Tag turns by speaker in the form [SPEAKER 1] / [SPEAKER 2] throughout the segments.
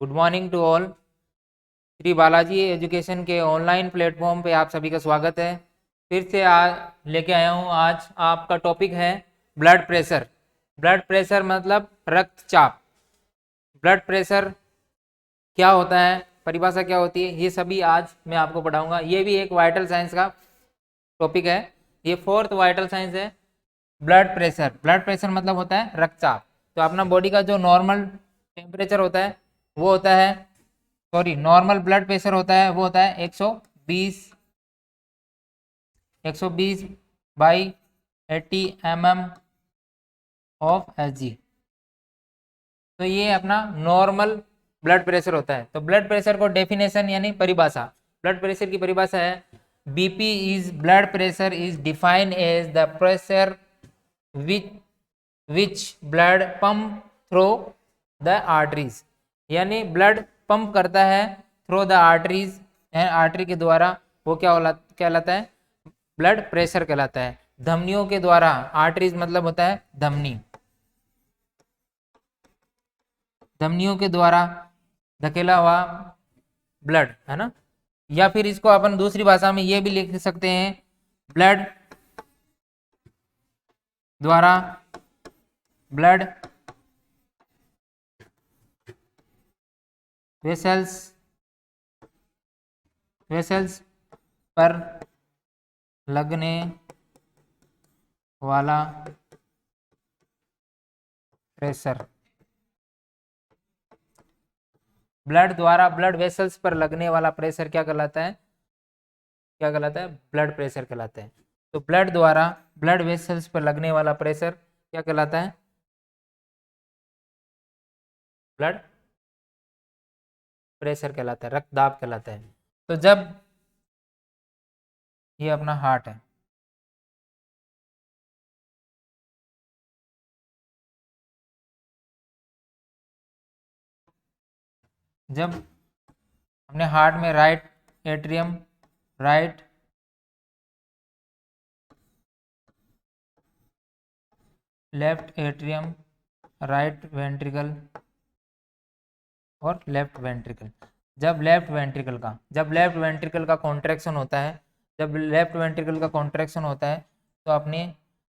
[SPEAKER 1] Good morning to all. Shri Balaji education के online platform पे आप सभी का स्वागत है। फिर से लेके आया हूँ। आज आपका टॉपिक है ब्लड प्रेशर। ब्लड प्रेशर मतलब रक्तचाप। ब्लड प्रेशर क्या होता है, परिभाषा क्या होती है, ये सभी आज मैं आपको पढ़ाऊंगा। ये भी एक वाइटल साइंस का टॉपिक है। ये फोर्थ वाइटल साइंस है। ब्लड प्रेशर, ब्लड प्रेशर मतलब होता है रक्तचाप। तो अपना बॉडी का जो नॉर्मल टेम्परेचर होता है वो होता है, सॉरी, नॉर्मल ब्लड प्रेशर होता है वो होता है 120 बाई 80 mm ऑफ Hg। तो ये अपना नॉर्मल ब्लड प्रेशर होता है। तो ब्लड प्रेशर को डेफिनेशन यानी परिभाषा, ब्लड प्रेशर की परिभाषा है BP is blood pressure is defined as the pressure which which blood pump through the arteries. यानी ब्लड पंप करता है थ्रू द आर्टरीज, आर्टरी के द्वारा वो कहलाता है, ब्लड प्रेशर कहलाता है। धमनियों के द्वारा, आर्टरीज मतलब होता है धमनी, धमनियों के द्वारा धकेला हुआ ब्लड, है ना। या फिर इसको अपन दूसरी भाषा में ये भी लिख सकते हैं, ब्लड द्वारा ब्लड वेसल्स वेसल्स पर लगने वाला प्रेशर। ब्लड द्वारा ब्लड वेसल्स पर लगने वाला प्रेशर क्या कहलाता है, क्या कहलाता है, ब्लड प्रेशर कहलाता है। तो ब्लड द्वारा ब्लड वेसल्स पर लगने वाला प्रेशर क्या कहलाता है, ब्लड प्रेशर कहलाता है, रक्तदाब कहलाता है। तो जब ये अपना हार्ट है, जब अपने हार्ट में right atrium, right left atrium, right ventricle और लेफ्ट वेंट्रिकल, जब लेफ्ट वेंट्रिकल का कॉन्ट्रैक्शन होता है, जब लेफ्ट वेंट्रिकल का कॉन्ट्रैक्शन होता है तो अपने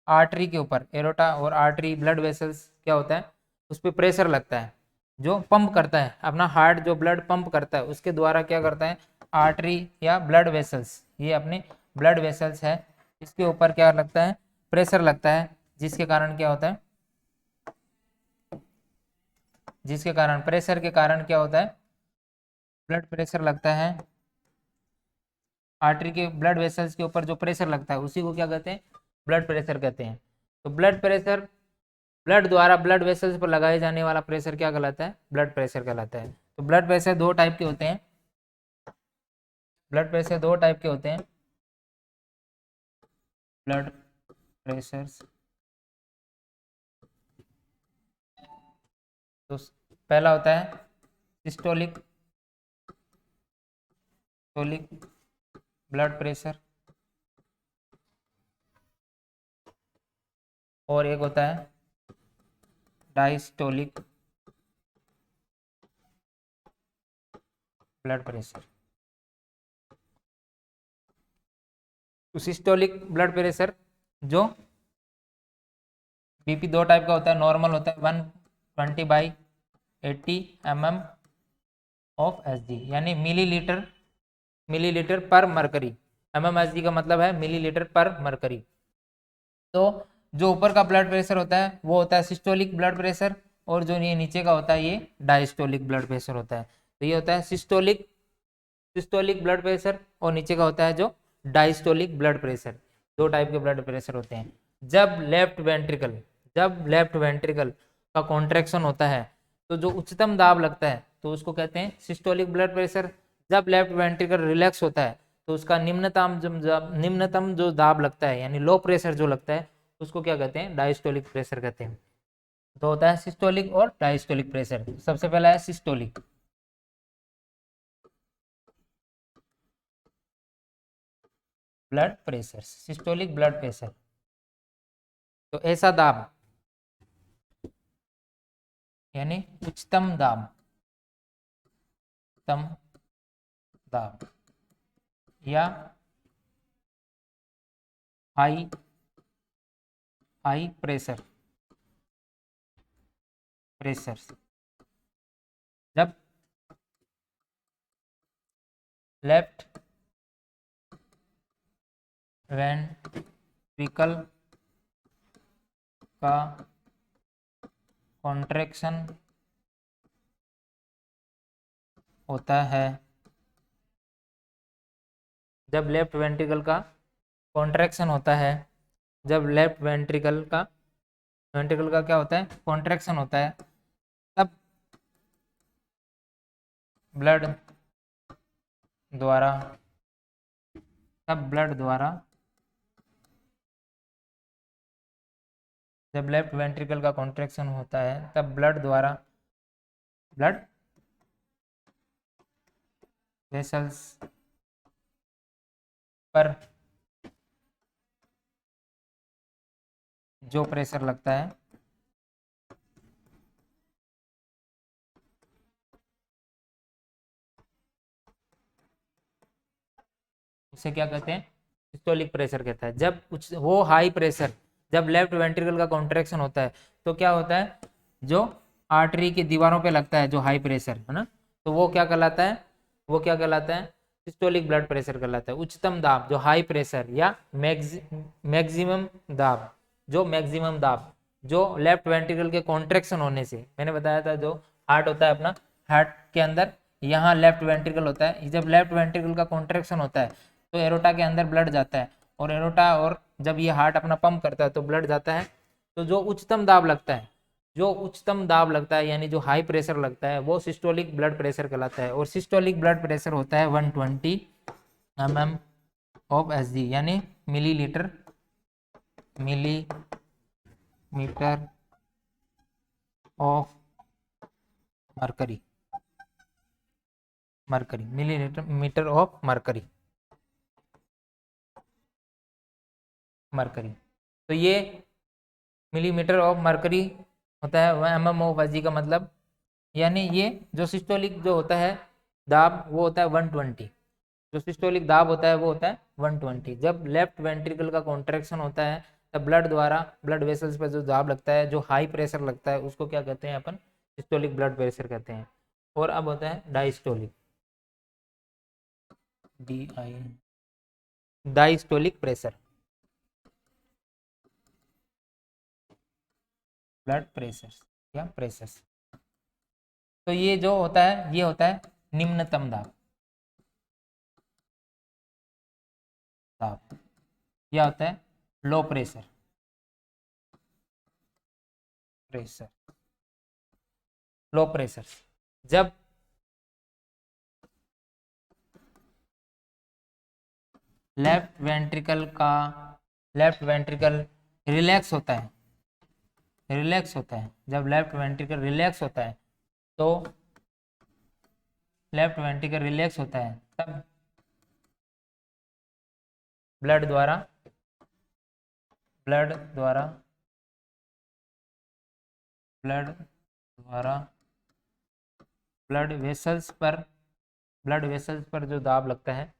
[SPEAKER 1] आर्टरी के ऊपर, एरोटा और आर्टरी ब्लड वेसल्स क्या होता है, उस पर प्रेशर लगता है, जो पंप करता है अपना हार्ट, जो ब्लड पंप करता है उसके द्वारा क्या करता है, आर्टरी या ब्लड वेसल्स, ये अपने ब्लड वेसल्स है, इसके ऊपर क्या लगता है, प्रेशर लगता है, जिसके कारण क्या होता है, जिसके कारण प्रेशर के कारण क्या होता है, ब्लड प्रेशर लगता है। आर्टरी के ब्लड वेसल्स के ऊपर जो प्रेशर लगता है उसी को क्या कहते हैं, ब्लड प्रेशर कहते हैं। तो ब्लड प्रेशर, ब्लड द्वारा ब्लड वेसल्स पर लगाए जाने वाला प्रेशर क्या कहलाता है, ब्लड प्रेशर कहलाता है। तो ब्लड प्रेशर दो टाइप के होते हैं, ब्लड प्रेशर दो टाइप के होते हैं। ब्लड प्रेशर, तो पहला होता है सिस्टोलिक सिस्टोलिक ब्लड प्रेशर, और एक होता है डायस्टोलिक ब्लड प्रेशर। तो सिस्टोलिक ब्लड प्रेशर, जो बीपी दो टाइप का होता है, नॉर्मल होता है 120/80 mm ऑफ Hg, यानी मिलीलीटर, मिलीलीटर पर मरकरी। mmHg का मतलब है मिलीलीटर पर मरकरी। तो जो ऊपर का ब्लड प्रेशर होता है वो होता है सिस्टोलिक ब्लड प्रेशर, और जो ये नीचे का होता है ये डायस्टोलिक ब्लड प्रेशर होता है। तो ये होता है सिस्टोलिक सिस्टोलिक ब्लड प्रेशर, और नीचे का होता है जो डायस्टोलिक ब्लड प्रेशर। दो टाइप के ब्लड प्रेशर होते हैं। जब लेफ्ट वेंट्रिकल का कॉन्ट्रैक्शन होता है तो जो उच्चतम दाब लगता है तो उसको कहते हैं सिस्टोलिक ब्लड प्रेशर। जब लेफ्ट वेंट्रिकल रिलैक्स होता है तो उसका निम्नतम जो दाब लगता है, यानी लो प्रेशर जो लगता है, उसको क्या कहते हैं, डायस्टोलिक प्रेशर कहते हैं। तो होता है सिस्टोलिक और डायस्टोलिक प्रेशर। सबसे पहला है systolic blood pressure, systolic blood pressure. तो ऐसा दाब, यानी उच्चतम दाब, उच्चतम दाब या हाई प्रेशर जब लेफ्ट वेंट्रिकल का कॉन्ट्रैक्शन होता है, जब लेफ्ट वेंट्रिकल का कॉन्ट्रैक्शन होता है, जब लेफ्ट वेंट्रिकल का क्या होता है, कॉन्ट्रैक्शन होता है, तब ब्लड द्वारा जब लेफ्ट वेंट्रिकल का कॉन्ट्रैक्शन होता है तब ब्लड वेसल्स पर जो प्रेशर लगता है उसे क्या कहते हैं, सिस्टोलिक प्रेशर कहता है। जब वो हाई प्रेशर, जब लेफ्ट वेंट्रिकल का कॉन्ट्रैक्शन होता है तो क्या होता है, जो आर्टरी की दीवारों पे लगता है जो हाई प्रेशर है ना, तो वो क्या कहलाता है, सिस्टोलिक ब्लड प्रेशर कहलाता है। उच्चतम दाब जो हाई प्रेशर या मैक्सिमम दाब जो लेफ्ट वेंट्रिकल के कॉन्ट्रैक्शन होने से, मैंने बताया था जो हार्ट होता है अपना, हार्ट के अंदर यहाँ लेफ्ट वेंट्रिकल होता है, जब लेफ्ट वेंट्रिकल का कॉन्ट्रैक्शन होता है तो एरोटा के अंदर ब्लड जाता है, और एरोटा और जब ये हार्ट अपना पंप करता है तो ब्लड जाता है, तो जो उच्चतम दाब लगता है यानी जो हाई प्रेशर लगता है वो सिस्टोलिक ब्लड प्रेशर कहलाता है। और सिस्टोलिक ब्लड प्रेशर होता है 120 mm ऑफ Hg यानी millimetre of mercury millimetre of mercury. तो ये मिलीमीटर ऑफ मरकरी होता है, वह mm ऑफ Hg का मतलब, यानी ये जो सिस्टोलिक जो होता है दाब वो होता है 120, जो सिस्टोलिक दाब होता है वो होता है 120। जब लेफ्ट वेंट्रिकल का कॉन्ट्रैक्शन होता है तब ब्लड वेसल्स पर जो दाब लगता है, जो हाई प्रेशर लगता है, उसको क्या कहते हैं अपन, सिस्टोलिक ब्लड प्रेशर कहते हैं। और अब होता है डायस्टोलिक प्रेशर, ब्लड प्रेशर या प्रेशर। तो ये जो होता है ये होता है निम्नतम दाब, यह होता है लो प्रेशर लो प्रेशर। जब लेफ्ट वेंट्रिकल रिलैक्स होता है, जब लेफ्ट वेंट्रिकल रिलैक्स होता है तो तब ब्लड द्वारा ब्लड वेसल्स पर जो दाब लगता है,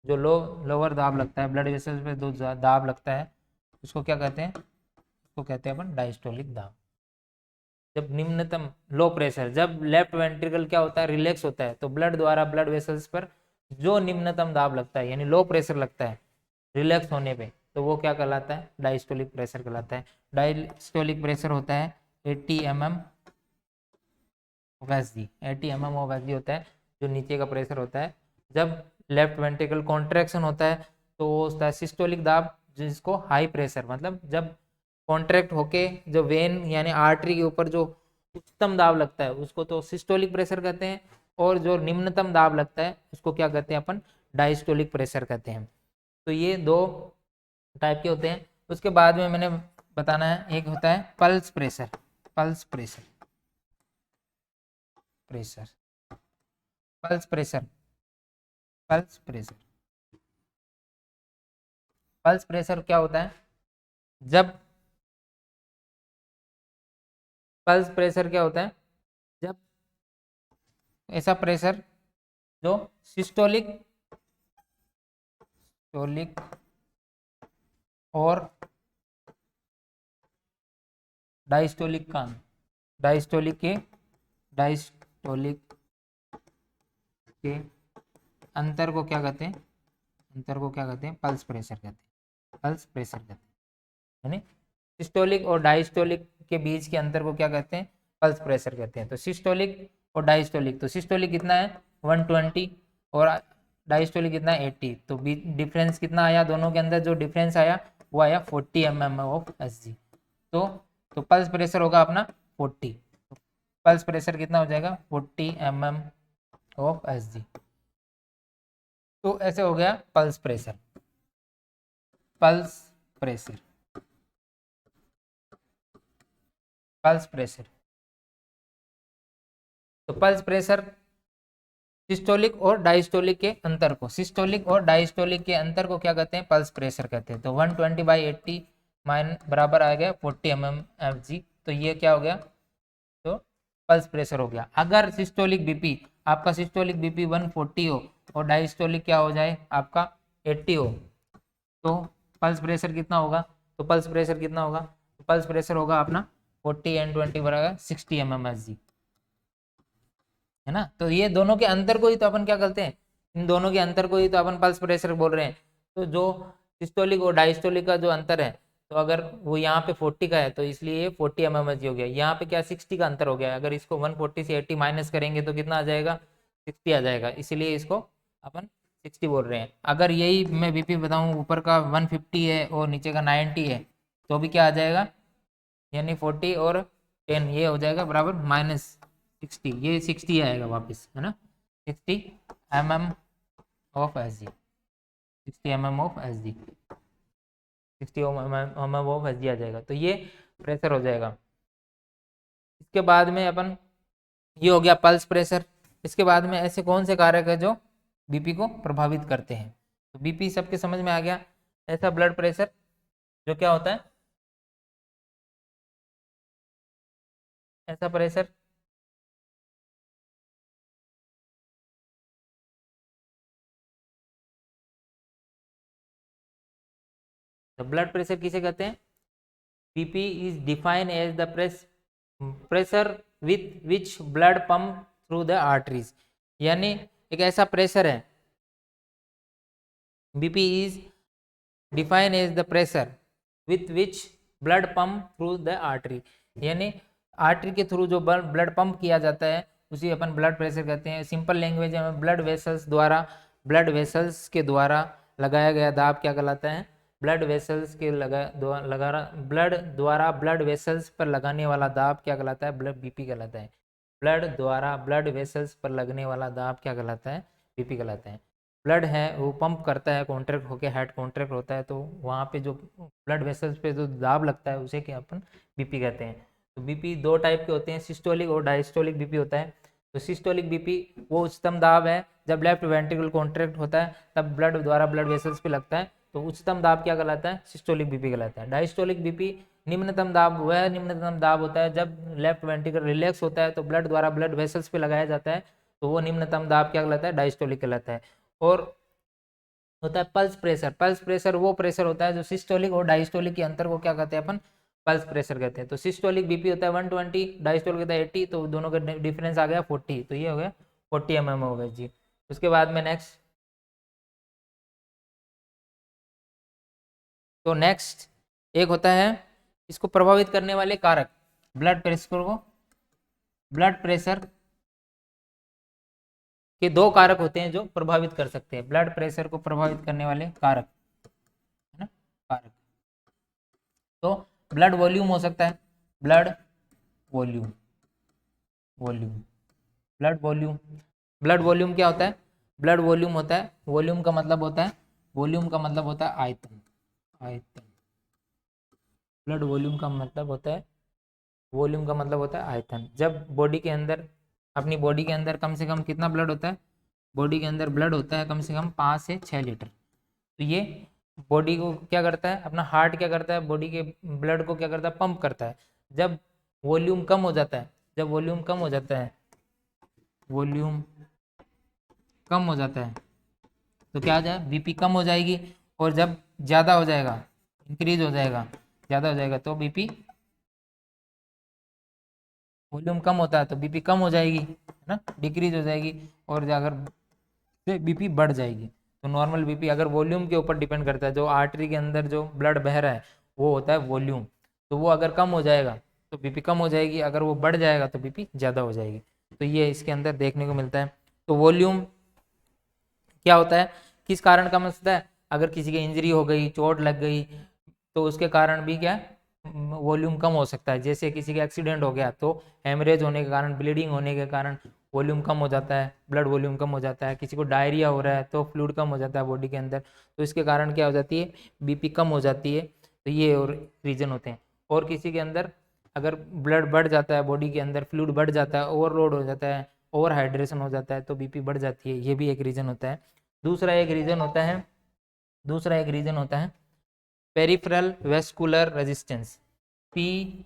[SPEAKER 1] जो लोअर दाब लगता है, ब्लड वेसल्स पे जो दाब लगता है उसको क्या कहते हैं, उसको कहते हैं अपन डायस्टोलिक दाब। जब निम्नतम लो प्रेशर, जब लेफ्ट वेंट्रिकल क्या होता है, रिलैक्स होता है, तो ब्लड द्वारा ब्लड वेसल्स पर जो निम्नतम दाब लगता है यानी लो प्रेशर लगता है रिलैक्स होने पे, तो वो क्या कहलाता है, डायस्टोलिक प्रेशर कहलाता है। डायस्टोलिक प्रेशर होता है 80 mm of Hg, 80 mm of Hg होता है जो नीचे का प्रेशर होता है। जब लेफ्ट वेंट्रिकल कॉन्ट्रैक्शन होता है तो वो होता है सिस्टोलिक दाब, जिसको हाई प्रेशर, मतलब जब कॉन्ट्रैक्ट होके जो वेन यानी आर्टरी के ऊपर जो उच्चतम दाब लगता है उसको तो सिस्टोलिक प्रेशर कहते हैं, और जो निम्नतम दाब लगता है उसको क्या कहते हैं अपन, डायस्टोलिक प्रेशर कहते हैं। तो ये दो टाइप के होते हैं। उसके बाद में मैंने बताना है, एक होता है पल्स प्रेशर पल्स प्रेशर क्या होता है, जब पल्स प्रेशर क्या होता है, जब ऐसा प्रेशर जो सिस्टोलिक और डायस्टोलिक का डायस्टोलिक के अंतर को क्या कहते हैं? पल्स प्रेशर कहते हैं। पल्स प्रेशर कहते हैं, यानी सिस्टोलिक और डायस्टोलिक के बीच के अंतर को क्या कहते हैं? पल्स प्रेशर कहते हैं। तो सिस्टोलिक और डायस्टोलिक, तो सिस्टोलिक कितना है 120 और डायस्टोलिक कितना है 80। तो डिफरेंस कितना आया दोनों के अंदर? जो डिफरेंस आया वो आया 40 mm ऑफ Hg। तो पल्स प्रेशर होगा अपना 40। तो पल्स प्रेशर कितना हो जाएगा? 40 mm ऑफ Hg। तो ऐसे हो गया पल्स प्रेशर। पल्स प्रेशर तो पल्स प्रेशर सिस्टोलिक और डायस्टोलिक के अंतर को क्या कहते हैं? पल्स प्रेशर कहते हैं। तो 120/80 बराबर आ गया 40 mm Hg। तो ये क्या हो गया? तो पल्स प्रेशर हो गया। अगर सिस्टोलिक बीपी, आपका सिस्टोलिक बीपी 140 हो और डायस्टोलिक क्या हो जाए आपका 80 हो, तो पल्स प्रेशर कितना होगा? पल्स प्रेशर होगा अपना 40 and 20 बराबर 60 mm Hg, है ना। तो ये दोनों के अंतर को ही तो अपन क्या करते हैं? इन दोनों के अंतर को ही तो अपन पल्स प्रेशर बोल रहे हैं। तो जो सिस्टोलिक और डायस्टोलिक का जो अंतर है, तो अगर वो यहाँ पे 40 का है तो इसलिए ये 40 mm हो गया। यहाँ पे क्या 60 का अंतर हो गया। अगर इसको 140 से 80 माइनस करेंगे तो कितना आ जाएगा? 60 आ जाएगा। इसीलिए इसको अपन 60 बोल रहे हैं। अगर यही मैं बीपी बताऊँ, ऊपर का 150 है और नीचे का 90 है, तो भी क्या आ जाएगा? यानी 40 और 10 ये हो जाएगा बराबर -60। ये 60 आएगा वापस, है ना। 60 mm of Hg, 60 mm of Hg, 60 mm of Hg आ जाएगा। तो ये प्रेशर हो जाएगा। इसके बाद में अपन, ये हो गया पल्स प्रेशर। इसके बाद में ऐसे कौन से कारक है जो बीपी को प्रभावित करते हैं? तो बीपी सबके समझ में आ गया। ऐसा ब्लड प्रेशर जो क्या होता है, ऐसा प्रेशर तो ब्लड प्रेशर किसे कहते हैं? BP is defined as the pressure with which blood pump through the arteries. यानी एक ऐसा प्रेशर है, BP is defined as the pressure with which blood pump through the artery. यानी आर्टरी के थ्रू जो ब्लड पंप किया जाता है उसी अपन ब्लड प्रेशर कहते हैं। सिंपल लैंग्वेज में ब्लड वेसल्स के द्वारा लगाया गया दाब क्या कहलाता है? ब्लड द्वारा ब्लड वेसल्स पर लगाने वाला दाब क्या कहलाता है? बीपी कहलाता है। ब्लड वेसल्स पर लगने वाला दाब क्या कहलाता है? बीपी कहलाता है। ब्लड है वो पंप करता है, कॉन्ट्रैक्ट होकर हेड कॉन्ट्रैक्ट होता है, तो वहाँ पे जो ब्लड वेसल्स पे जो दाब लगता है उसे क्या अपन बीपी कहते हैं। तो बीपी दो टाइप के होते हैं, सिस्टोलिक और डायस्टोलिक बीपी होता है। तो सिस्टोलिक बीपी वो उच्चतम दाब है, जब लेफ्ट वेंट्रिकल कॉन्ट्रैक्ट होता है तब ब्लड द्वारा ब्लड वेसल्स पे लगता है, तो उच्चतम दाब क्या कहलाता है? सिस्टोलिक बीपी कहलाता है। डायस्टोलिक बीपी निम्नतम दाब, वह निम्नतम दाब होता है जब लेफ्ट वेंट्रिकल रिलैक्स होता है तो ब्लड द्वारा ब्लड वेसल्स पे लगाया जाता है, तो वो निम्नतम दाब क्या कहलाता है? डायस्टोलिक कहलाता है। और होता है पल्स प्रेशर वो प्रेशर होता है जो सिस्टोलिक और डायस्टोलिक के अंतर को क्या कहते हैं अपन? पल्स प्रेशर कहते हैं। तो सिस्टोलिक बीपी होता है 120, डायस्टोलिक होता है 80, तो दोनों का डिफरेंस आ गया 40, तो ये हो गया 40 mm हो गया जी। उसके बाद में नेक्स्ट एक होता है इसको प्रभावित करने वाले कारक। ब्लड प्रेशर के दो कारक होते हैं जो प्रभावित कर सकते हैं, ब्लड प्रेशर को प्रभावित करने वाले कारक, है ना, कारक। तो ब्लड वॉल्यूम हो सकता है, ब्लड वॉल्यूम ब्लड वॉल्यूम क्या होता है? ब्लड वॉल्यूम होता है, वॉल्यूम का मतलब होता है आयतन। ब्लड वॉल्यूम का मतलब होता है आयतन। जब बॉडी के अंदर, अपनी बॉडी के अंदर कम से कम कितना ब्लड होता है? बॉडी के अंदर ब्लड होता है कम से कम 5 से 6 लीटर। तो ये बॉडी को क्या करता है, अपना हार्ट क्या करता है, बॉडी के ब्लड को क्या करता है? पंप करता है। जब वॉल्यूम कम हो जाता है, वॉल्यूम कम हो जाता है तो क्या हो जाए, बीपी कम हो जाएगी। और जब ज़्यादा हो जाएगा, इंक्रीज हो जाएगा, ज़्यादा हो जाएगा तो बीपी, वॉल्यूम कम होता है तो बीपी कम हो जाएगी, है ना, डिक्रीज हो जाएगी। और अगर बीपी बढ़ जाएगी तो नॉर्मल बीपी, अगर वॉल्यूम के ऊपर डिपेंड करता है, जो आर्टरी के अंदर जो ब्लड बह रहा है वो होता है वॉल्यूम, तो वो अगर कम हो जाएगा तो बीपी कम हो जाएगी, अगर वो बढ़ जाएगा तो बीपी ज़्यादा हो जाएगी। तो ये इसके अंदर देखने को मिलता है। तो वॉल्यूम क्या होता है, किस कारण कम होता है, अगर किसी की इंजरी हो गई, चोट लग गई, तो उसके कारण भी क्या, वॉल्यूम कम हो सकता है। जैसे किसी का एक्सीडेंट हो गया तो हेमरेज होने के कारण, ब्लीडिंग होने के कारण वॉल्यूम कम हो जाता है, ब्लड वॉल्यूम कम हो जाता है। किसी को डायरिया हो रहा है तो फ्लूइड कम हो जाता है बॉडी के अंदर, तो इसके कारण क्या हो जाती है, बीपी कम हो जाती है। तो ये और रीजन होते हैं। और किसी के अंदर अगर ब्लड बढ़ जाता है, बॉडी के अंदर फ्लूइड बढ़ जाता है, ओवरलोड हो जाता है, ओवर हाइड्रेशन हो जाता है तो बीपी बढ़ जाती है, ये भी एक रीज़न होता है। दूसरा एक रीज़न होता है peripheral vascular resistance, P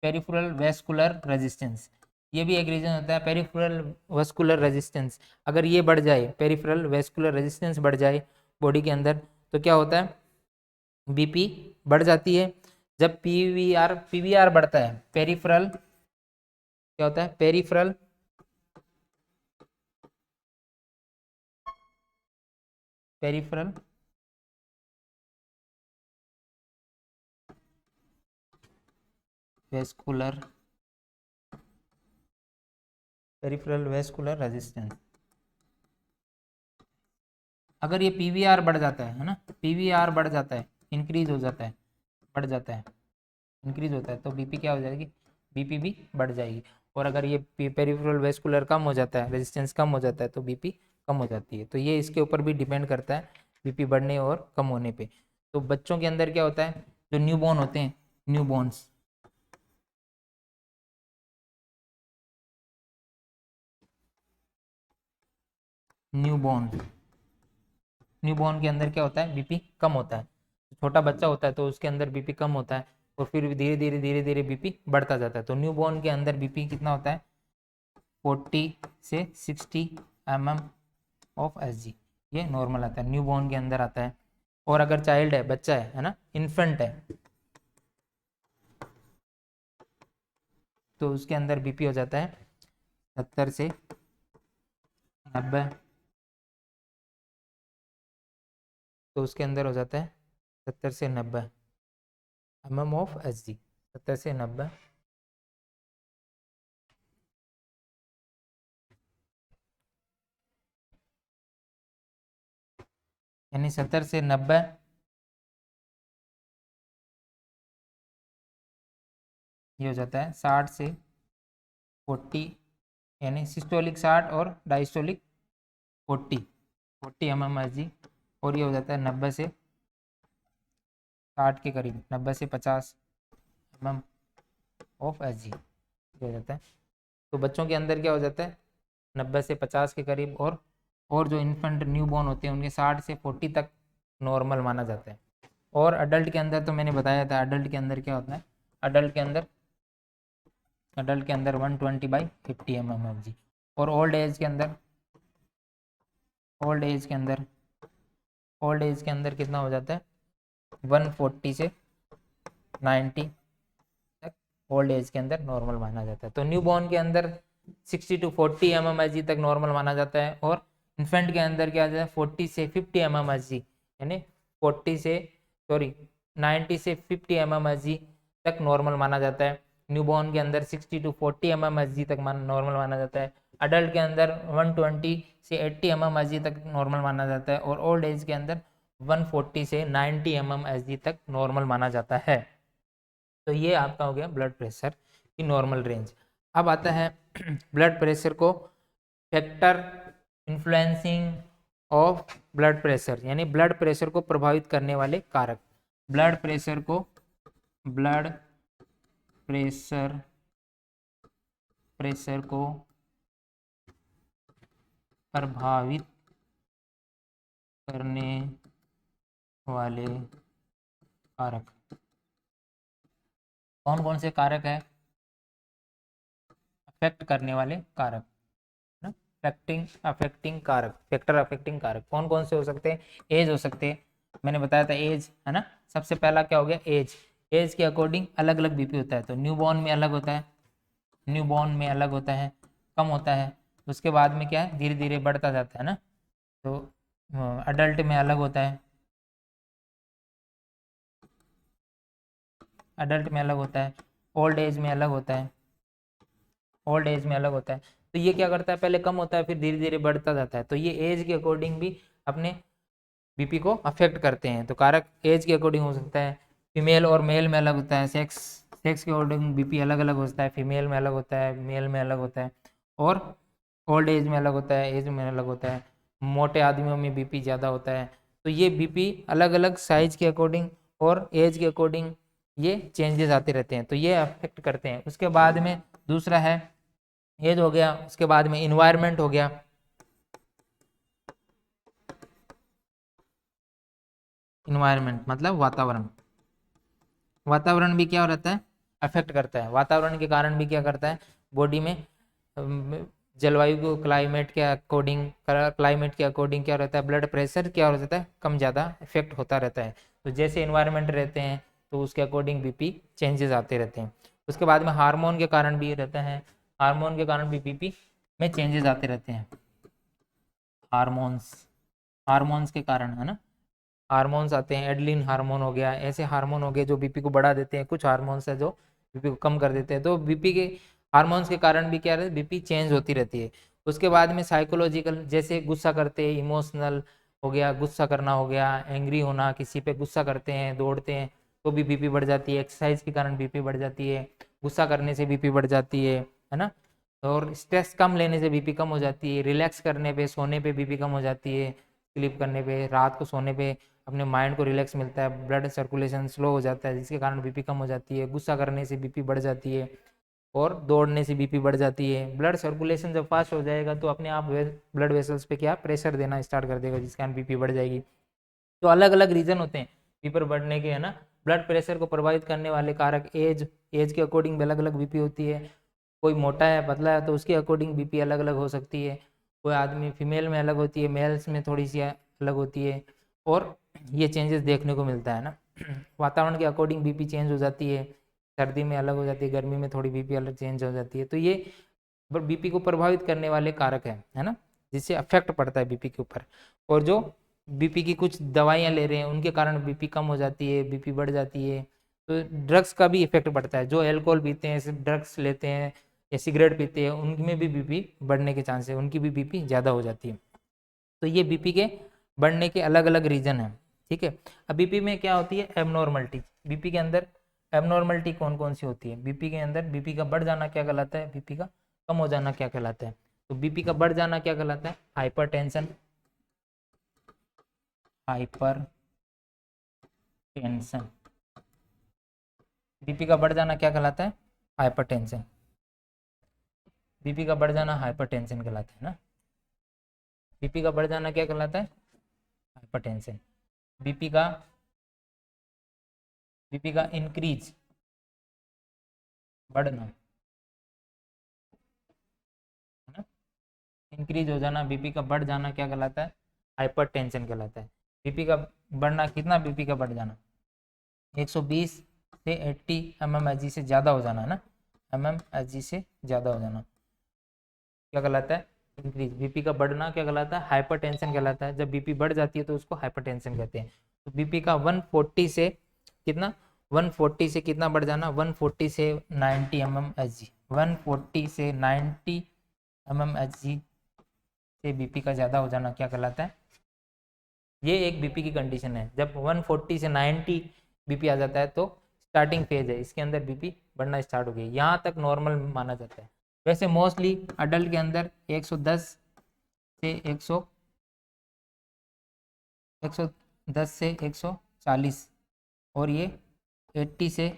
[SPEAKER 1] peripheral vascular resistance, ये भी एक रीजन होता है। पेरिफेरल वेस्कुलर रेजिस्टेंस अगर ये बढ़ जाए, पेरिफेरल वेस्कुलर रेजिस्टेंस बढ़ जाए बॉडी के अंदर, तो क्या होता है, बीपी बढ़ जाती है। जब पीवीआर बढ़ता है, पेरिफेरल क्या होता है, पेरिफेरल वेस्कुलर रेजिस्टेंस, अगर ये पीवीआर बढ़ जाता है ना, पीवीआर बढ़ जाता है, इंक्रीज हो जाता है, बढ़ जाता है, इंक्रीज होता है, तो बीपी क्या हो जाएगी, बीपी भी बढ़ जाएगी। और अगर ये पेरिफेरल वेस्कुलर कम हो जाता है, रेजिस्टेंस कम हो जाता है तो बीपी कम हो जाती है। तो ये इसके ऊपर भी डिपेंड करता है, बीपी बढ़ने और कम होने पे। तो बच्चों के अंदर क्या होता है, जो न्यूबॉर्न होते हैं, न्यूबॉर्न्स, न्यूबॉर्न न्यूबॉर्न के अंदर क्या होता है, बीपी कम होता है। छोटा बच्चा होता है तो उसके अंदर बीपी कम होता है, और फिर धीरे धीरे बीपी बढ़ता जाता है। तो न्यूबॉर्न के अंदर बीपी कितना होता है, 40 से 60 mm ऑफ एस, ये नॉर्मल आता है, न्यूबॉर्न के अंदर आता है। और अगर चाइल्ड है, बच्चा है ना, इन्फेंट है, तो उसके अंदर बीपी हो जाता है 70 से 90, तो उसके अंदर हो जाता है 70 से 90 mm ऑफ एस, 70 से 90, यानी 70 से 90, ये हो जाता है 60 से 40, यानी सिस्टोलिक 60 और डायस्टोलिक 40 mm एस, और ये हो जाता है 90 से 60 के करीब, 90 से 50 mm ऑफ एस, ये हो जाता है। तो बच्चों के अंदर क्या हो जाता है, 90 से 50 के करीब। और जो इन्फेंट न्यूबॉर्न होते हैं उनके 60 से 40 तक नॉर्मल माना जाता है। और अडल्ट के अंदर तो मैंने बताया था, अडल्ट के अंदर क्या होता है, अडल्ट के अंदर अडल्ट के अंदर 120/50 mm एफ जी। और ओल्ड एज के अंदर ओल्ड एज के अंदर कितना हो जाता है, 140 से 90 तक ओल्ड एज के अंदर नॉर्मल माना जाता है। तो न्यू बॉर्न के अंदर 60 to 40 mm एच जी तक नॉर्मल माना जाता है। और इन्फेंट के अंदर क्या जाता है, 40 से 50 mm एच जी, यानी 90 से 50 mm एच जी तक नॉर्मल माना जाता है। न्यूबॉर्न के अंदर 60 to 40 mm एच जी तक नॉर्मल माना जाता है। अडल्ट के अंदर 120 से 80 mm एच जी तक नॉर्मल माना जाता है। और ओल्ड एज के अंदर 140 से 90 mm एच जी तक नॉर्मल माना जाता है। तो ये आपका हो गया ब्लड प्रेशर की नॉर्मल रेंज। अब आता है ब्लड प्रेशर को factor influencing of blood pressure, यानी ब्लड प्रेशर को प्रभावित करने वाले कारक। ब्लड प्रेशर को ब्लड प्रेशर प्रेशर को प्रभावित करने वाले कारक कौन कौन से कारक है, अफेक्ट करने वाले कारक, है ना। अफेक्टिंग कारक, फैक्टर अफेक्टिंग कारक कौन कौन से हो सकते हैं? एज हो सकते हैं, मैंने बताया था एज है ना। सबसे पहला क्या हो गया? एज। एज के अकॉर्डिंग अलग अलग बीपी होता है। तो न्यूबॉर्न में अलग होता है, न्यूबॉर्न में अलग होता है, कम होता है। उसके बाद में क्या है, धीरे धीरे बढ़ता जाता है ना। तो अडल्ट में अलग होता है, अडल्ट में अलग होता है, ओल्ड एज में अलग होता है, ओल्ड एज में अलग होता है। तो ये क्या करता है, पहले कम होता है फिर धीरे धीरे बढ़ता जाता है। तो ये एज के अकॉर्डिंग भी अपने बीपी को अफेक्ट करते हैं। तो कारक एज के अकॉर्डिंग हो सकता है, फीमेल और मेल में अलग होता है, सेक्स के अकॉर्डिंग बीपी अलग अलग होता है, फीमेल में अलग होता है, मेल में अलग होता है, और ओल्ड एज में अलग होता है, एज में अलग होता है, मोटे आदमियों में बीपी ज़्यादा होता है। तो ये बीपी अलग अलग साइज के अकॉर्डिंग और एज के अकॉर्डिंग ये चेंजेस आते रहते हैं, तो ये अफेक्ट करते हैं। उसके बाद में दूसरा है एज हो गया, उसके बाद में इन्वायरमेंट हो गया। इन्वायरमेंट मतलब वातावरण, वातावरण भी क्या रहता है, अफेक्ट करता है। वातावरण के कारण भी क्या करता है, बॉडी में जलवायु को, क्लाइमेट के अकॉर्डिंग क्या रहता है, ब्लड प्रेशर क्या हो जाता है, कम ज़्यादा इफेक्ट होता रहता है। तो जैसे इन्वायरमेंट रहते हैं तो उसके अकॉर्डिंग बीपी चेंजेस आते रहते हैं। उसके बाद में हार्मोन के कारण भी रहता है, हार्मोन के कारण भी बीपी में चेंजेस आते रहते हैं। हार्मोन्स, हार्मोन्स के कारण है ना, हार्मोन्स आते हैं, एड्रिनलिन हार्मोन हो गया, ऐसे हार्मोन हो गए जो बीपी को बढ़ा देते हैं, कुछ हार्मोन्स है जो बीपी को कम कर देते हैं। तो बीपी के हार्मोन्स के कारण भी क्या रहता है, बीपी चेंज होती रहती है। उसके बाद में साइकोलॉजिकल, जैसे गुस्सा करते हैं, इमोशनल हो गया, गुस्सा करना हो गया, एंग्री होना, किसी पे गुस्सा करते हैं, दौड़ते हैं तो भी बीपी बढ़ जाती है, एक्सरसाइज के कारण बीपी बढ़ जाती है, गुस्सा करने से बीपी बढ़ जाती है ना। और स्ट्रेस कम लेने से बीपी कम हो जाती है, रिलैक्स करने पे, सोने पे बीपी कम हो जाती है, स्लीप करने पे, रात को सोने पे अपने माइंड को रिलैक्स मिलता है, ब्लड सर्कुलेशन स्लो हो जाता है जिसके कारण बीपी कम हो जाती है। गुस्सा करने से बीपी बढ़ जाती है और दौड़ने से बीपी बढ़ जाती है। ब्लड सर्कुलेशन जब फास्ट हो जाएगा तो अपने आप ब्लड वेसल्स पे क्या प्रेशर देना स्टार्ट कर देगा जिसके कारण बीपी बढ़ जाएगी। तो अलग अलग रीजन होते हैं बीपी बढ़ने के, है ना। ब्लड प्रेशर को प्रभावित करने वाले कारक एज के अकॉर्डिंग अलग अलग बीपी होती है। कोई मोटा है, पतला है, तो उसके अकॉर्डिंग बीपी अलग अलग हो सकती है। कोई आदमी फीमेल में अलग होती है, मेल्स में थोड़ी सी अलग होती है, और ये चेंजेस देखने को मिलता है ना। वातावरण के अकॉर्डिंग बीपी चेंज हो जाती है, सर्दी में अलग हो जाती है, गर्मी में थोड़ी बीपी अलग चेंज हो जाती है। तो ये बीपी को प्रभावित करने वाले कारक है ना, जिससे अफेक्ट पड़ता है बीपी के ऊपर। और जो बीपी की कुछ दवाइयाँ ले रहे हैं उनके कारण बीपी कम हो जाती है, बीपी बढ़ जाती है। तो ड्रग्स का भी इफेक्ट पड़ता है, जो अल्कोहल पीते हैं, ड्रग्स लेते हैं या सिगरेट पीते हैं, उनमें भी बीपी बढ़ने के चांस है, उनकी भी बीपी ज़्यादा हो जाती है। तो ये बीपी के बढ़ने के अलग अलग रीजन हैं, ठीक है। अब बीपी में क्या होती है, एबनॉर्मलिटी। बीपी के अंदर एबनॉर्मलिटी कौन कौन सी होती है? बीपी के अंदर बीपी का बढ़ जाना क्या कहलाता है, बीपी का कम हो जाना क्या कहलाता है? तो बीपी का बढ़ जाना क्या कहलाता है, हाइपरटेंशन, हाइपरटेंशन। बीपी का बढ़ जाना क्या कहलाता है, हाइपरटेंशन। बीपी का बढ़ जाना हाइपरटेंशन कहलाता है ना। बीपी का बढ़ जाना क्या कहलाता है, हाइपरटेंशन। बीपी का इंक्रीज, बढ़ना, है ना, इंक्रीज हो जाना, बीपी का बढ़ जाना क्या कहलाता है, हाइपरटेंशन कहलाता है। बीपी का बढ़ना, कितना बीपी का बढ़ जाना, 120 से 80 mmHg से ज़्यादा हो जाना है ना, mmHg से ज़्यादा हो जाना क्या कहलाता है, इंक्रीज। बीपी का बढ़ना क्या कहलाता है, हाइपरटेंशन कहलाता है। जब बीपी बढ़ जाती है तो उसको हाइपरटेंशन कहते हैं। तो बीपी का 140 से कितना, 140 से कितना बढ़ जाना, 140 से 90 mmHg, 140 से 90 mmHg से बीपी का ज़्यादा हो जाना क्या कहलाता है, ये एक बीपी की कंडीशन है। जब 140 से 90 बीपी आ जाता है तो स्टार्टिंग फेज है, इसके अंदर बीपी बढ़ना स्टार्ट हो गई, यहाँ तक नॉर्मल माना जाता है। वैसे मोस्टली अडल्ट के अंदर 110 से 110 से 140 और ये 80 से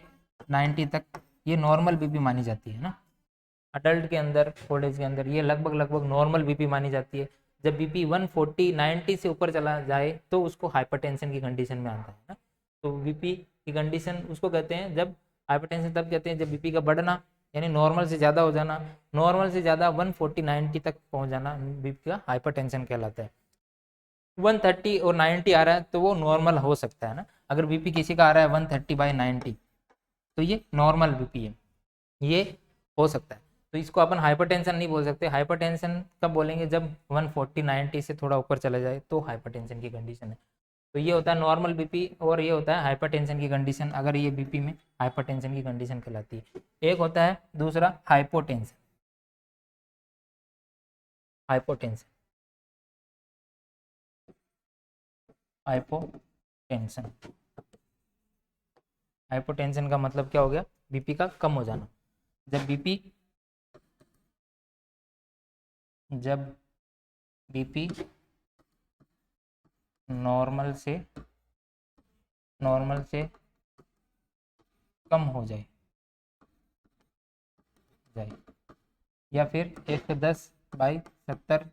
[SPEAKER 1] 90 तक ये नॉर्मल बीपी मानी जाती है ना। अडल्ट के अंदर, ओल्ड एज के अंदर ये लगभग नॉर्मल बीपी मानी जाती है। जब बीपी 140 90 से ऊपर चला जाए तो उसको हाइपरटेंशन की कंडीशन में आता है ना। तो बीपी की कंडीशन उसको कहते हैं, जब हाइपरटेंशन तब कहते हैं जब बीपी का बढ़ना यानी नॉर्मल से ज़्यादा हो जाना, नॉर्मल से ज़्यादा 140/90 तक पहुंच जाना बीपी का हाइपरटेंशन कहलाता है। 130 और 90 आ रहा है तो वो नॉर्मल हो सकता है ना। अगर बीपी किसी का आ रहा है 130/90 तो ये नॉर्मल बीपी है, ये हो सकता है। तो इसको अपन हाइपरटेंशन नहीं बोल सकते। हाइपरटेंशन कब बोलेंगे, जब 140/90 से थोड़ा ऊपर चला जाए तो हाइपरटेंशन की कंडीशन है। तो ये होता है नॉर्मल बीपी और ये होता है हाइपरटेंशन की कंडीशन। अगर ये बीपी में हाइपरटेंशन की कंडीशन कहलाती है। एक होता है दूसरा हाइपोटेंशन। हाइपोटेंशन हाइपोटेंशन हाइपोटेंशन का मतलब क्या हो गया, बीपी का कम हो जाना। जब बीपी नॉर्मल से कम हो जाए या फिर 110/70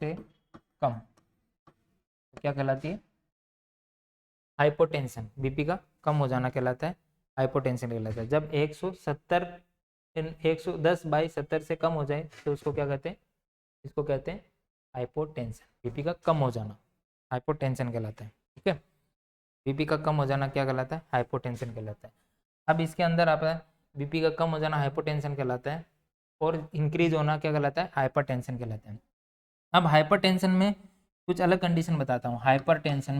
[SPEAKER 1] से कम, तो क्या कहलाती है, हाइपोटेंशन। बीपी का कम हो जाना कहलाता है हाइपोटेंशन कहलाता है। जब 110/70 से कम हो जाए तो उसको क्या कहते हैं, इसको कहते हैं हाइपोटेंशन। बीपी का कम हो जाना हाइपोटेंशन कहलाता है। ठीक है, बीपी का कम हो जाना क्या कहलाता है, हाइपोटेंशन कहलाता है। अब इसके अंदर आप बीपी का कम हो जाना हाइपोटेंशन कहलाता है और इंक्रीज होना क्या कहलाता है, हाइपरटेंशन कहलाता है। अब हाइपरटेंशन में कुछ अलग कंडीशन बताता हूँ। हाइपरटेंशन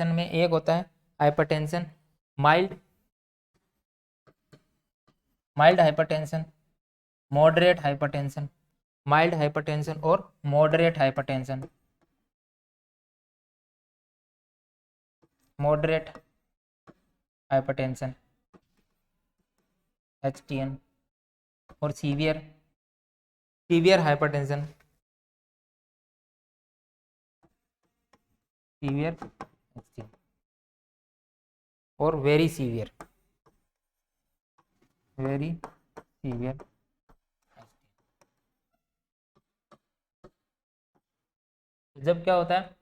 [SPEAKER 1] में एक होता है hypertension mild hypertension, moderate hypertension, mild hypertension और moderate hypertension. Moderate hypertension HTN और सीवियर हाइपरटेंशन, सीवियर HTN और वेरी सीवियर जब क्या होता है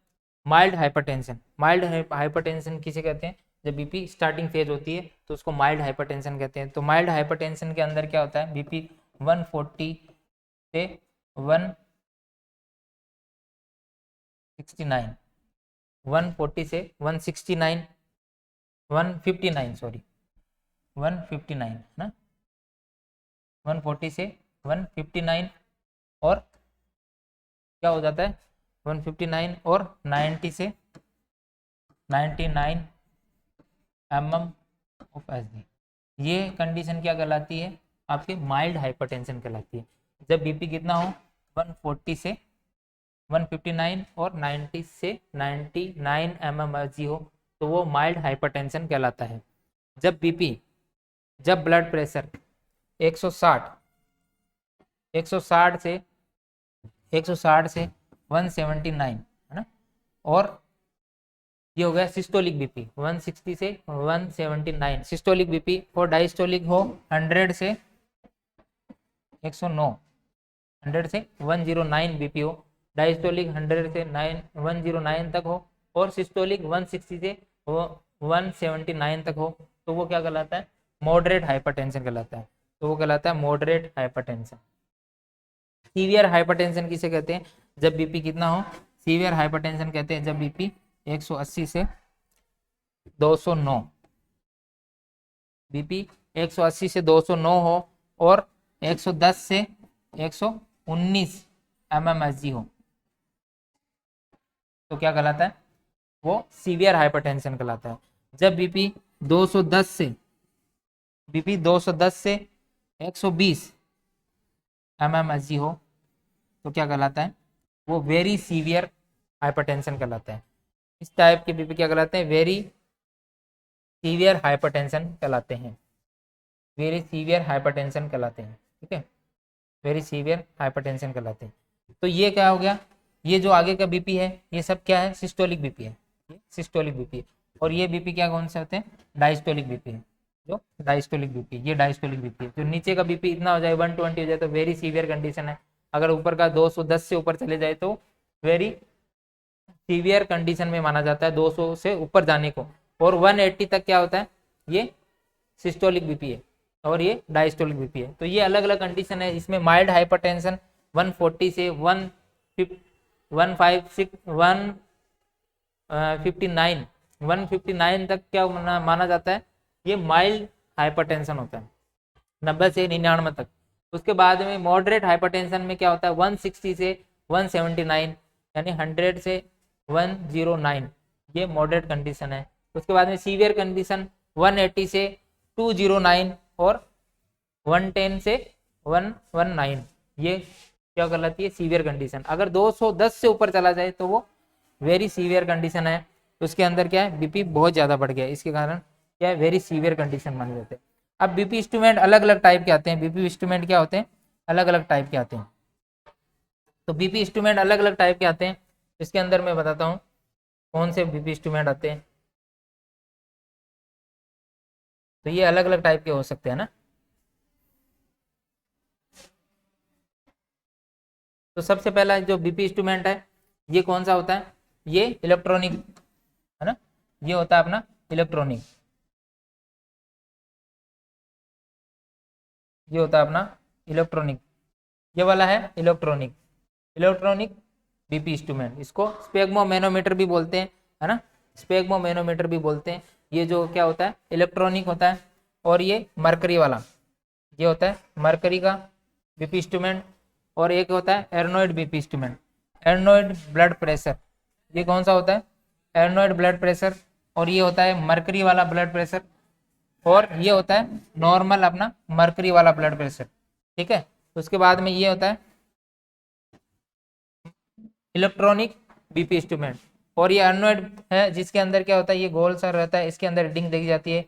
[SPEAKER 1] माइल्ड हाइपरटेंशन किसे कहते हैं, जब बीपी स्टार्टिंग फेज होती है तो उसको माइल्ड हाइपरटेंशन कहते हैं। तो माइल्ड हाइपरटेंशन के अंदर क्या होता है, बीपी 140 से 169 140 से 169 159 सॉरी 159 ना, 140 से 159 और क्या हो जाता है 159 और 90 से 99 mm ऑफ एचजी। ये कंडीशन क्या कहलाती है, आपके माइल्ड हाइपरटेंशन कहलाती है। जब बीपी कितना हो 140 से 159 और 90 से 99 mm एचजी हो तो वो माइल्ड हाइपरटेंशन कहलाता है। जब ब्लड प्रेशर 160 से 179 है ना, और ये हो गया सिस्टोलिक बीपी 160 से 179 सिस्टोलिक बीपी, और डायस्टोलिक हो 100 से 109 100 से 109 बीपी हो, डायस्टोलिक 100 से 109 तक हो, और सिस्टोलिक 160 से 179 तक हो तो वो क्या कहलाता है, मॉडरेट हाइपरटेंशन कहलाता है। तो वो कहलाता है मॉडरेट हाइपरटेंशन। सीवियर हाइपरटेंशन किसे कहते हैं, जब बीपी कितना हो, सीवियर हाइपरटेंशन कहते हैं जब बीपी 180 से 209 बीपी 180 से 209 हो और 110 से 119 mmHg हो तो क्या कहलाता है, वो सीवियर हाइपरटेंशन कहलाता है। जब बीपी 210 से 120 mmHg हो तो क्या कहलाता है, वो वेरी सीवियर हाइपरटेंशन कहलाता है। इस टाइप के बीपी क्या कहलाते हैं, वेरी सीवियर हाइपरटेंशन कहलाते हैं। वेरी सीवियर हाइपरटेंशन कहलाते हैं। ठीक है, वेरी सीवियर हाइपरटेंशन कहलाते हैं। तो ये क्या हो गया, ये जो आगे का बीपी है ये सब क्या है, सिस्टोलिक बीपी है, सिस्टोलिक बीपी है। और ये बीपी क्या कौन से होते हैं, डायस्टोलिक बीपी है, जो डायस्टोलिक बीपी, ये डायस्टोलिक बीपी है। जो नीचे का बीपी इतना हो जाए 120 हो जाए तो वेरी सीवियर कंडीशन है। अगर ऊपर का 210 से ऊपर चले जाए तो वेरी सीवियर कंडीशन में माना जाता है 200 से ऊपर जाने को। और 180 तक क्या होता है, ये सिस्टोलिक बीपी है और ये डायस्टोलिक बीपी है। तो ये अलग अलग कंडीशन है। इसमें माइल्ड हाइपरटेंशन 140 से 159 तक क्या माना जाता है, ये माइल्ड हाइपरटेंशन होता है, 90 से 99 तक। उसके बाद में मॉडरेट हाइपरटेंशन में क्या होता है, 160 से 179 यानी 100 से 109, ये मॉडरेट कंडीशन है। उसके बाद में सीवियर कंडीशन 180 से 209 और 110 से 119, ये क्या कहलाती है, सीवियर कंडीशन। अगर 210 से ऊपर चला जाए तो वो वेरी सीवियर कंडीशन है, तो उसके अंदर क्या है, बीपी बहुत ज़्यादा बढ़ गया, इसके कारण क्या है, वेरी सीवियर कंडीशन माने जाते हैं। अब बीपी इंस्ट्रूमेंट अलग अलग टाइप के आते हैं, बीपी इंस्ट्रूमेंट क्या होते हैं, अलग अलग टाइप के आते हैं। तो बीपी इंस्ट्रूमेंट अलग अलग टाइप के आते हैं, इसके अंदर मैं बताता हूँ कौन से बीपी इंस्ट्रूमेंट आते हैं। तो ये अलग अलग टाइप के हो सकते हैं ना। तो सबसे पहला जो बीपी इंस्ट्रूमेंट है ये कौन सा होता है, ये इलेक्ट्रॉनिक है ना, ये होता है अपना इलेक्ट्रॉनिक, ये होता है अपना इलेक्ट्रॉनिक, ये वाला है इलेक्ट्रॉनिक। इलेक्ट्रॉनिक बीपी इंस्ट्रूमेंट, इसको स्पेग्मो मैनोमीटर भी बोलते हैं, है ना, स्पेग्मो मैनोमीटर भी बोलते हैं। ये जो क्या होता है, इलेक्ट्रॉनिक होता है। और ये मरकरी वाला, ये होता है मरकरी का बीपी इंस्ट्रूमेंट। और एक होता है एर्नोइड बीपी इंस्ट्रूमेंट, एर्नोइड ब्लड प्रेशर, ये कौन सा होता है, एर्नोइड ब्लड प्रेशर। और ये होता है मरकरी वाला ब्लड प्रेशर, और ये होता है नॉर्मल अपना मरकरी वाला ब्लड प्रेशर, ठीक है। उसके बाद में ये होता है इलेक्ट्रॉनिक बीपी इंस्ट्रूमेंट। और ये एर्नोइड है, जिसके अंदर क्या होता है, ये गोल सा रहता है, इसके अंदर रीडिंग देखी जाती है।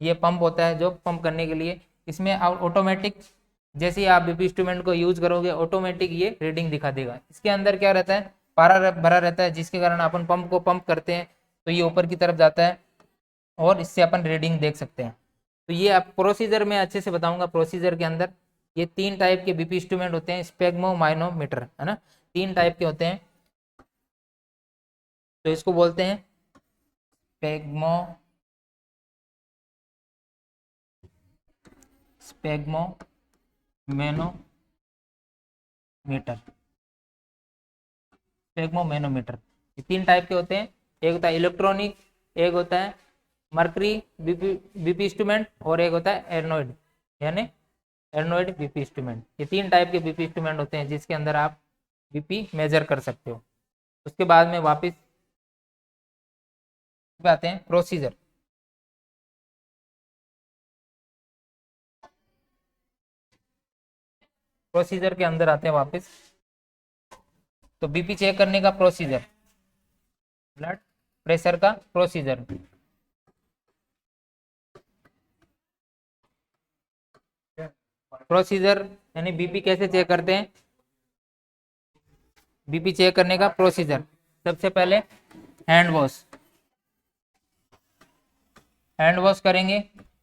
[SPEAKER 1] ये पंप होता है जो पंप करने के लिए, इसमें ऑटोमेटिक, जैसे ही आप बीपी इंस्ट्रूमेंट को यूज करोगे ऑटोमेटिक ये रीडिंग दिखा देगा। इसके अंदर क्या रहता है, पारा भरा रहता है, जिसके कारण अपन पंप को पंप करते हैं तो ये ऊपर की तरफ जाता है और इससे अपन रीडिंग देख सकते हैं। तो ये आप प्रोसीजर में अच्छे से बताऊंगा। प्रोसीजर के अंदर ये 3 टाइप के बीपी इंस्ट्रूमेंट होते हैं, स्पेग्मो माइनोमीटर, है ना, 3 टाइप के होते हैं। तो इसको बोलते हैं स्पेग्मो स्पेग्मो मैनोमीटर, स्पेग्मो मैनोमीटर, ये 3 टाइप के होते हैं। एक होता है इलेक्ट्रॉनिक, एक होता है मरकरी बीपी बीपी इंस्ट्रूमेंट, और एक होता है एर्नोइड यानी एर्नोइड बीपी इंस्ट्रूमेंट। ये 3 टाइप के बीपी इंस्ट्रूमेंट होते हैं जिसके अंदर आप बीपी मेजर कर सकते हो। उसके बाद में वापस पे आते हैं प्रोसीजर। प्रोसीजर के अंदर आते हैं वापस। तो बीपी चेक करने का प्रोसीजर, ब्लड प्रेशर का प्रोसीजर। प्रोसीजर यानी बीपी कैसे चेक करते हैं, बीपी चेक करने का प्रोसीजर। सबसे पहले हैंड वॉश, हैंड वॉश करेंगे।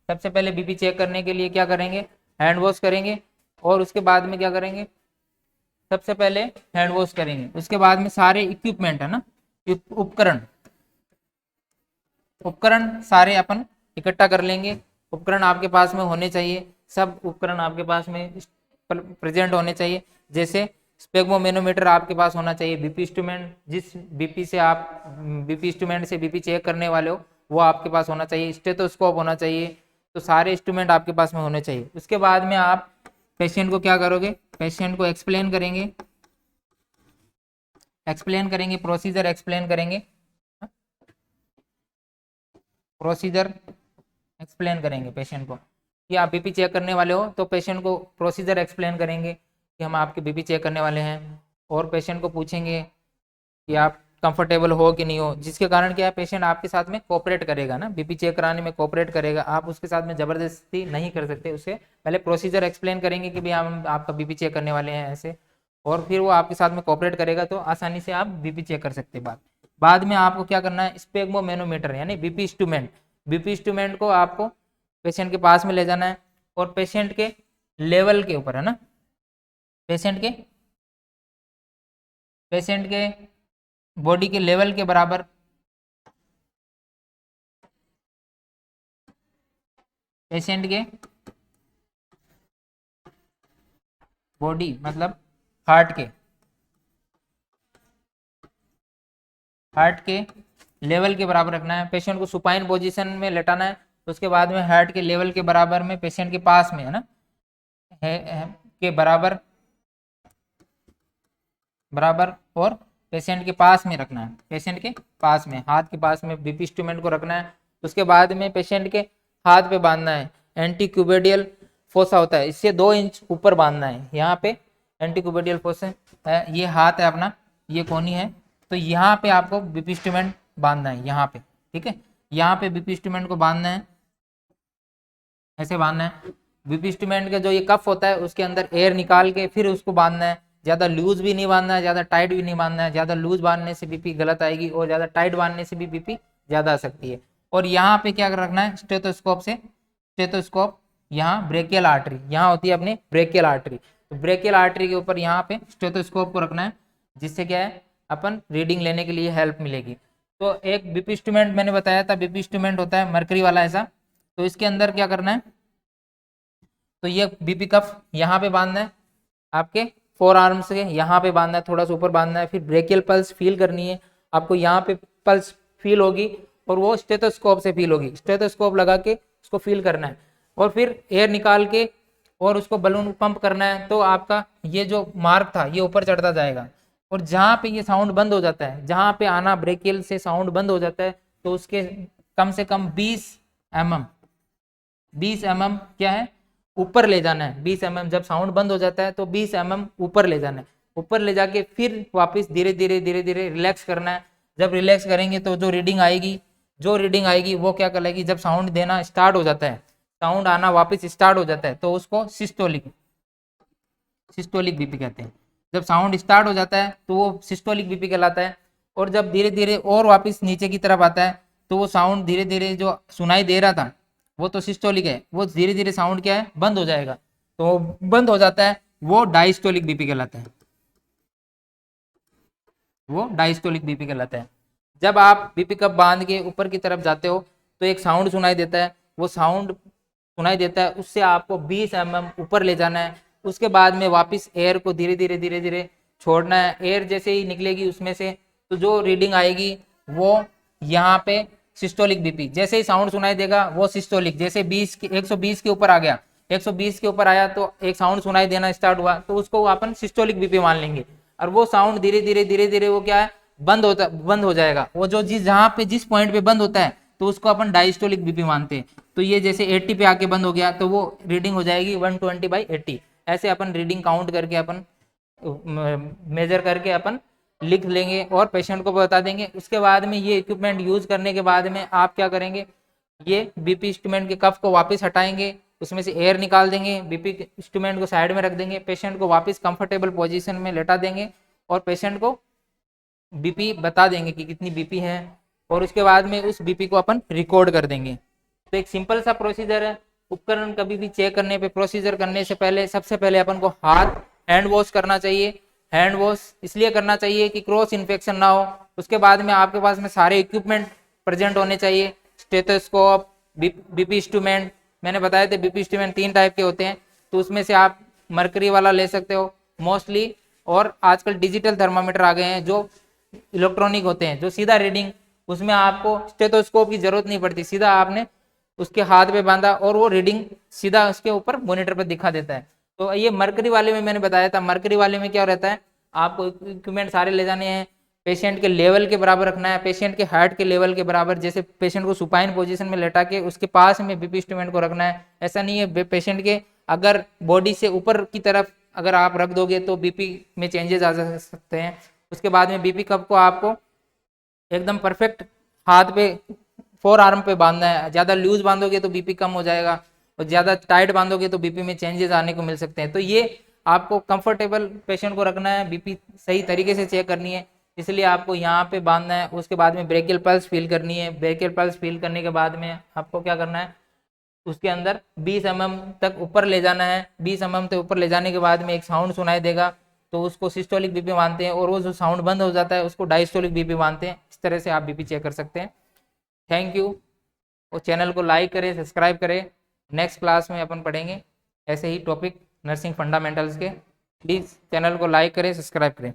[SPEAKER 1] सबसे पहले बीपी चेक करने के लिए क्या करेंगे, हैंड वॉश करेंगे। और उसके बाद में क्या करेंगे, सबसे पहले हैंड वॉश करेंगे, उसके बाद में सारे इक्विपमेंट है ना, उपकरण उपकरण सारे अपन इकट्ठा कर लेंगे। उपकरण आपके पास में होने चाहिए, सब उपकरण आपके पास में प्रेजेंट होने चाहिए। जैसे स्पेग्मोमेनोमीटर आपके पास होना चाहिए, बीपी इंस्ट्रूमेंट, जिस बीपी से आप बीपी इंस्ट्रूमेंट से बीपी चेक करने वाले हो वो आपके पास होना चाहिए। स्टेथोस्कोप होना चाहिए। तो सारे इंस्ट्रूमेंट आपके पास में होने चाहिए। उसके बाद में आप पेशेंट को क्या करोगे, पेशेंट को एक्सप्लेन करेंगे, प्रोसीजर एक्सप्लेन करेंगे, प्रोसीजर एक्सप्लेन करेंगे पेशेंट को कि आप बीपी चेक करने वाले हो। तो पेशेंट को प्रोसीजर एक्सप्लेन करेंगे कि हम आपके बीपी चेक करने वाले हैं। और पेशेंट को पूछेंगे कि आप कंफर्टेबल हो कि नहीं हो, जिसके कारण क्या है, पेशेंट आपके साथ में कोऑपरेट करेगा ना, बीपी चेक कराने में कोऑपरेट करेगा। आप उसके साथ में ज़बरदस्ती नहीं कर सकते। उससे पहले प्रोसीजर एक्सप्लेन करेंगे कि भाई हम आपका बीपी चेक करने वाले हैं ऐसे, और फिर वो आपके साथ में कोऑपरेट करेगा तो आसानी से आप बीपी चेक कर सकते हैं। बाद में आपको क्या करना है, स्पेग्मो मैनोमीटर यानी बीपी इंस्ट्रूमेंट, बीपी इंस्ट्रूमेंट को आपको पेशेंट के पास में ले जाना है और पेशेंट के लेवल के ऊपर, है ना, पेशेंट के बॉडी के लेवल के बराबर पेशेंट के बॉडी मतलब हार्ट के लेवल के बराबर रखना है। पेशेंट को सुपाइन पोजीशन में लेटाना है, उसके बाद में हार्ट के लेवल के बराबर में पेशेंट के पास में है ना के बराबर और पेशेंट के पास में रखना है, पेशेंट के पास में, हाथ के पास में बीपी इंस्ट्रूमेंट को रखना है। उसके बाद में पेशेंट के हाथ पे बांधना है, एंटी क्यूबेडियल फोसा होता है, इससे 2 इंच ऊपर बांधना है। यहाँ पे एंटी क्यूबेडियल फोसा है, ये हाथ है अपना, ये कोनी है, तो यहाँ पे आपको बीपी इंस्ट्रूमेंट बांधना है यहाँ पे, ठीक है। यहाँ पे बीपी इंस्ट्रूमेंट को बांधना है, ऐसे बांधना है। बीपी इंस्ट्रूमेंट का जो ये कफ होता है उसके अंदर एयर निकाल के फिर उसको बांधना है। ज़्यादा लूज भी नहीं बांधना है, ज़्यादा टाइट भी नहीं बांधना है। ज़्यादा लूज बांधने से बीपी गलत आएगी और ज़्यादा टाइट बांधने से भी बीपी ज़्यादा आ सकती है। और यहाँ पे क्या रखना है, स्टेथोस्कोप यहाँ ब्रेकियल आर्टरी, यहाँ होती है अपनी ब्रेकियल आर्टरी, तो ब्रेकियल आर्टरी के ऊपर यहाँ पे स्टेथोस्कोप को रखना है, जिससे क्या है अपन रीडिंग लेने के लिए हेल्प मिलेगी। तो एक बीपी इंस्ट्रूमेंट मैंने बताया था, बीपी इंस्ट्रूमेंट होता है मरकरी वाला ऐसा, तो इसके अंदर क्या करना है, तो ये बीपी कफ यहाँ पे बांधना है, आपके 4 आर्म से यहाँ पे बांधना है, थोड़ा सा ऊपर बांधना है। फिर ब्रेकियल पल्स फील करनी है आपको, यहाँ पे पल्स फील होगी और वो स्टेथोस्कोप से फील होगी, स्टेथोस्कोप लगा के उसको फील करना है। और फिर एयर निकाल के और उसको बलून पंप करना है, तो आपका ये जो मार्क था ये ऊपर चढ़ता जाएगा। और जहाँ पे ये साउंड बंद हो जाता है, जहाँ पे आना ब्रेकियल से साउंड बंद हो जाता है, तो उसके कम से कम 20 mm क्या है ऊपर ले जाना है। 20 mm जब साउंड बंद हो जाता है तो 20 mm ऊपर ले जाना है। ऊपर ले जाके फिर वापस धीरे धीरे रिलैक्स करना है। जब रिलैक्स करेंगे तो जो रीडिंग आएगी वो क्या कहलाएगी, जब साउंड देना स्टार्ट हो जाता है, साउंड आना वापस स्टार्ट हो जाता है, तो उसको सिस्टोलिक बीपी कहते हैं। जब साउंड स्टार्ट हो जाता है तो वो सिस्टोलिक बीपी कहलाता है। और जब धीरे धीरे और वापस नीचे की तरफ आता है तो वो साउंड धीरे धीरे जो सुनाई दे रहा था वो तो सिस्टोलिक है, वो धीरे धीरे साउंड क्या है बंद हो जाएगा, तो बंद हो जाता है, वो डायस्टोलिक बीपी कहलाता है, वो डायस्टोलिक बीपी कहलाता है। जब आप बीपी कप बांध के ऊपर की तरफ जाते हो तो एक साउंड सुनाई देता है, वो साउंड सुनाई देता है, उससे आपको 20 mm ऊपर ले जाना है। उसके बाद में वापस एयर को धीरे धीरे छोड़ना है। एयर जैसे ही निकलेगी उसमें से तो जो रीडिंग आएगी वो यहाँ पे सिस्टोलिक बीपी, जैसे ही साउंड सुनाई देगा वो सिस्टोलिक, जैसे 120 के ऊपर आ गया, 120 के ऊपर आया तो एक साउंड सुनाई देना स्टार्ट हुआ, तो उसको अपन सिस्टोलिक बीपी मान लेंगे। और वो साउंड धीरे धीरे वो क्या है बंद हो जाएगा। वो जो जहाँ पे जिस पॉइंट पे बंद होता है तो उसको अपन डायस्टोलिक बीपी मानते हैं। तो ये जैसे 80 पे आके बंद हो गया तो वो रीडिंग हो जाएगी 120/80। ऐसे अपन रीडिंग काउंट करके अपन मेजर करके अपन लिख लेंगे और पेशेंट को बता देंगे। उसके बाद में ये इक्विपमेंट यूज करने के बाद में आप क्या करेंगे, ये बीपी इंस्ट्रूमेंट के कफ को वापस हटाएंगे, उसमें से एयर निकाल देंगे, बीपी इंस्ट्रूमेंट को साइड में रख देंगे, पेशेंट को वापस कंफर्टेबल पोजीशन में लेटा देंगे और पेशेंट को बीपी बता देंगे कि कितनी बीपी है, और उसके बाद में उस बीपी को अपन रिकॉर्ड कर देंगे। तो एक सिंपल सा प्रोसीजर है। उपकरण कभी भी चेक करने पे, प्रोसीजर करने से पहले सबसे पहले अपन को हाथ हैंड वॉश करना चाहिए। हैंड वॉश इसलिए करना चाहिए कि क्रॉस इन्फेक्शन ना हो। उसके बाद में आपके पास में सारे इक्विपमेंट प्रेजेंट होने चाहिए, स्टेथोस्कोप, बीपी इंस्ट्रूमेंट। मैंने बताया थे बीपी इंस्ट्रूमेंट 3 टाइप के होते हैं, तो उसमें से आप मरकरी वाला ले सकते हो मोस्टली, और आजकल डिजिटल थर्मामीटर आ गए हैं जो इलेक्ट्रॉनिक होते हैं, जो सीधा रीडिंग, उसमें आपको स्टेथोस्कोप की जरूरत नहीं पड़ती, सीधा आपने उसके हाथ पे बांधा और वो रीडिंग सीधा उसके ऊपर मॉनिटर पर दिखा देता है। तो ये मरकरी वाले में मैंने बताया था, मरकरी वाले में क्या रहता है, आपको इक्विपमेंट सारे ले जाने हैं, पेशेंट के लेवल के बराबर रखना है, पेशेंट के हार्ट के लेवल के बराबर, जैसे पेशेंट को सुपाइन पोजीशन में लेटा के उसके पास में बीपी इंस्ट्रूमेंट को रखना है। ऐसा नहीं है पेशेंट के अगर बॉडी से ऊपर की तरफ अगर आप रख दोगे तो बीपी में चेंजेस आ सकते हैं। उसके बाद में बीपी कप को आपको एकदम परफेक्ट हाथ पे 4 आर्म पे बांधना है। ज़्यादा लूज बांधोगे तो बीपी कम हो जाएगा और ज़्यादा टाइट बांधोगे तो बीपी में चेंजेस आने को मिल सकते हैं। तो ये आपको कंफर्टेबल पेशेंट को रखना है, बीपी सही तरीके से चेक करनी है, इसलिए आपको यहाँ पे बांधना है। उसके बाद में ब्रेकियल पल्स फील करनी है। ब्रेकियल पल्स फील करने के बाद में आपको क्या करना है, उसके अंदर 20 mm तक ऊपर ले जाना है। 20 mm तक ऊपर ले जाने के बाद में एक साउंड सुनाई देगा तो उसको सिस्टोलिक बीपी मानते हैं, और वो जो साउंड बंद हो जाता है उसको डायस्टोलिक बीपी मानते हैं। इस तरह से आप बीपी चेक कर सकते हैं। Thank you. और चैनल को लाइक करें, सब्सक्राइब करें। नेक्स्ट क्लास में अपन पढ़ेंगे ऐसे ही टॉपिक नर्सिंग फंडामेंटल्स के। प्लीज़ चैनल को लाइक करें, सब्सक्राइब करें।